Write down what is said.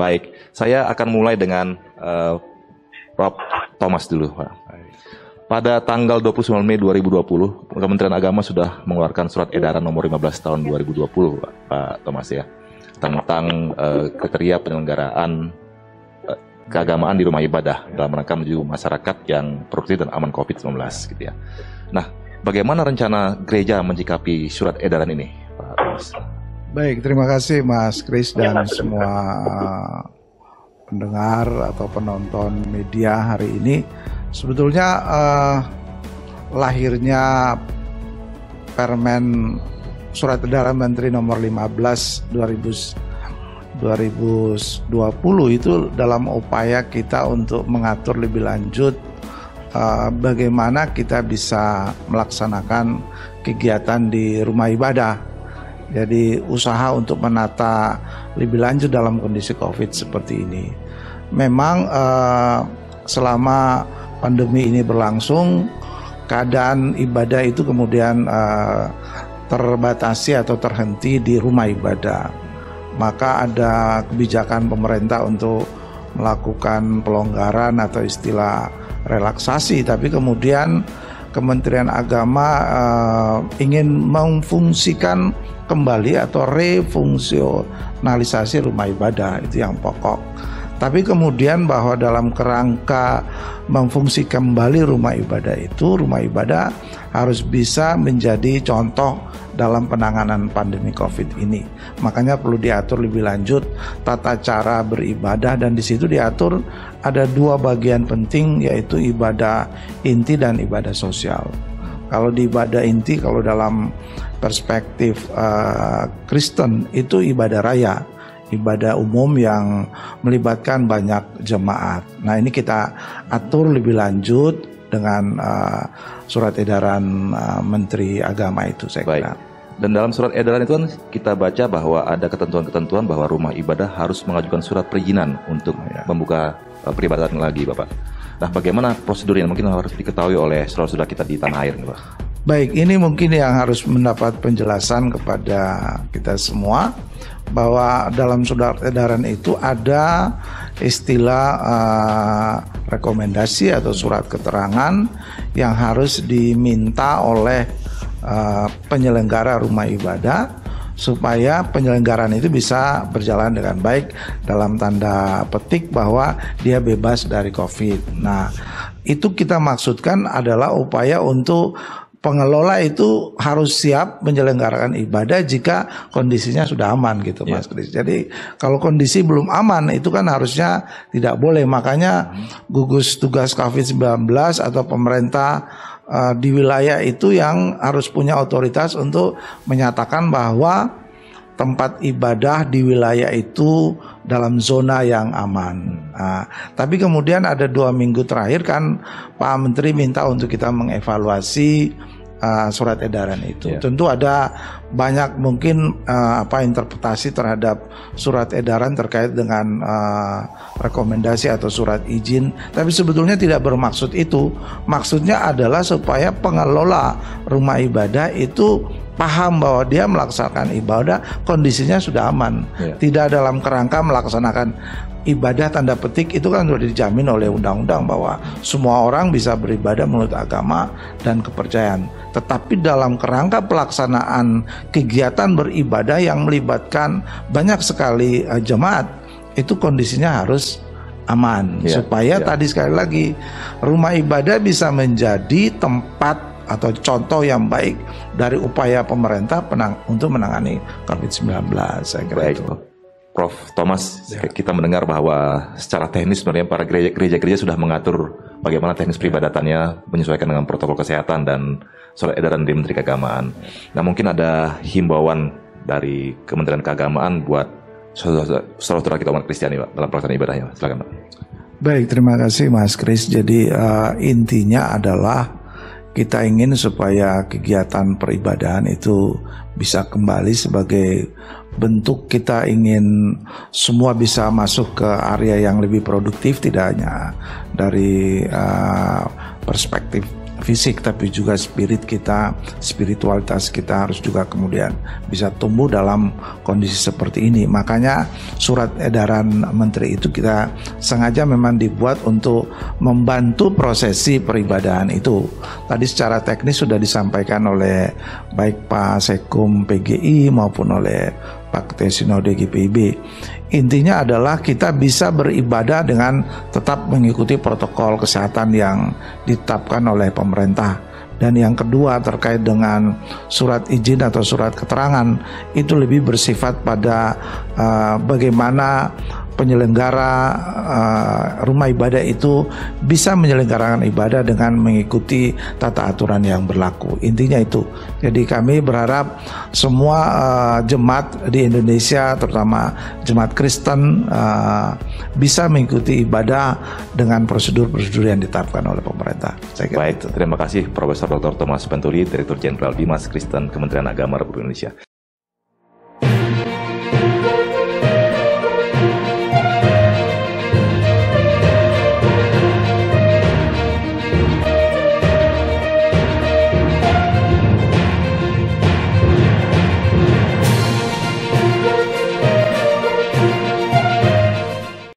Baik, saya akan mulai dengan Prof. Thomas dulu, Pak. Pada tanggal 29 Mei 2020, Kementerian Agama sudah mengeluarkan surat edaran nomor 15 tahun 2020, Pak Thomas ya, tentang kriteria penyelenggaraan keagamaan di rumah ibadah dalam rangka menuju masyarakat yang produktif dan aman COVID-19 gitu ya. Nah, bagaimana rencana gereja menyikapi surat edaran ini, Pak Thomas? Baik, terima kasih Mas Kris dan semua pendengar atau penonton media hari ini. Sebetulnya lahirnya Permen Surat Edaran Menteri Nomor 15 2020 itu dalam upaya kita untuk mengatur lebih lanjut bagaimana kita bisa melaksanakan kegiatan di rumah ibadah. Jadi usaha untuk menata lebih lanjut dalam kondisi COVID seperti ini. Memang selama pandemi ini berlangsung, keadaan ibadah itu kemudian terbatasi atau terhenti di rumah ibadah. Maka ada kebijakan pemerintah untuk melakukan pelonggaran atau istilah relaksasi, tapi kemudian Kementerian Agama ingin memfungsikan kembali atau refungsionalisasi rumah ibadah, itu yang pokok. Tapi kemudian bahwa dalam kerangka memfungsikan kembali rumah ibadah itu, rumah ibadah harus bisa menjadi contoh dalam penanganan pandemi COVID ini. Makanya perlu diatur lebih lanjut tata cara beribadah, dan di situ diatur ada dua bagian penting, yaitu ibadah inti dan ibadah sosial. Kalau di ibadah inti, kalau dalam perspektif Kristen itu ibadah raya, ibadah umum yang melibatkan banyak jemaat. Nah, ini kita atur lebih lanjut dengan surat edaran Menteri Agama itu, saya kira. Dan dalam surat edaran itu kan kita baca bahwa ada ketentuan-ketentuan bahwa rumah ibadah harus mengajukan surat perizinan untuk membuka peribadatan lagi, Bapak. Nah, bagaimana prosedurnya? Mungkin harus diketahui oleh saudara-saudara kita di tanah air, Pak. Baik, ini mungkin yang harus mendapat penjelasan kepada kita semua, bahwa dalam surat edaran itu ada istilah rekomendasi atau surat keterangan yang harus diminta oleh penyelenggara rumah ibadah supaya penyelenggaraan itu bisa berjalan dengan baik, dalam tanda petik bahwa dia bebas dari COVID. Nah, itu kita maksudkan adalah upaya untuk pengelola itu harus siap menyelenggarakan ibadah jika kondisinya sudah aman gitu, Mas Kris. Jadi kalau kondisi belum aman itu kan harusnya tidak boleh. Makanya gugus tugas COVID-19 atau pemerintah di wilayah itu yang harus punya otoritas untuk menyatakan bahwa tempat ibadah di wilayah itu dalam zona yang aman. Nah, tapi kemudian ada 2 minggu terakhir kan Pak Menteri minta untuk kita mengevaluasi surat edaran itu. Tentu ada banyak mungkin interpretasi terhadap surat edaran terkait dengan rekomendasi atau surat izin, tapi sebetulnya tidak bermaksud itu. Maksudnya adalah supaya pengelola rumah ibadah itu paham bahwa dia melaksanakan ibadah kondisinya sudah aman, tidak dalam kerangka melaksanakan ibadah tanda petik itu kan sudah dijamin oleh undang-undang bahwa semua orang bisa beribadah menurut agama dan kepercayaan. Tetapi dalam kerangka pelaksanaan kegiatan beribadah yang melibatkan banyak sekali jemaat, itu kondisinya harus aman supaya tadi sekali lagi rumah ibadah bisa menjadi tempat atau contoh yang baik dari upaya pemerintah untuk menangani COVID-19. Saya kira itu. Prof. Thomas, kita mendengar bahwa secara teknis sebenarnya para gereja-gereja sudah mengatur bagaimana teknis peribadatannya menyesuaikan dengan protokol kesehatan dan surat edaran dari Menteri Keagamaan. Nah, mungkin ada himbauan dari Kementerian Keagamaan buat saudara-saudara kita umat Kristiani, Pak, dalam pelaksanaan ibadahnya. Silakan, Pak. Baik, terima kasih Mas Kris. Jadi intinya adalah kita ingin supaya kegiatan peribadahan itu bisa kembali sebagai bentuk kita ingin semua bisa masuk ke area yang lebih produktif, tidak hanya dari perspektif fisik, tapi juga spiritualitas kita harus juga kemudian bisa tumbuh dalam kondisi seperti ini. Makanya surat edaran menteri itu kita sengaja memang dibuat untuk membantu prosesi peribadahan itu. Tadi secara teknis sudah disampaikan oleh baik Pak Sekum PGI maupun oleh Pak Ketua Sinode GPIB. Intinya adalah kita bisa beribadah dengan tetap mengikuti protokol kesehatan yang ditetapkan oleh pemerintah. Dan yang kedua terkait dengan surat izin atau surat keterangan, itu lebih bersifat pada bagaimana penyelenggara rumah ibadah itu bisa menyelenggarakan ibadah dengan mengikuti tata aturan yang berlaku. Intinya itu. Jadi kami berharap semua jemaat di Indonesia, terutama jemaat Kristen, bisa mengikuti ibadah dengan prosedur-prosedur yang ditetapkan oleh pemerintah. Saya kira. Baik, terima kasih Profesor Dr. Thomas Venturi, Direktur Jenderal Bimas Kristen Kementerian Agama Republik Indonesia.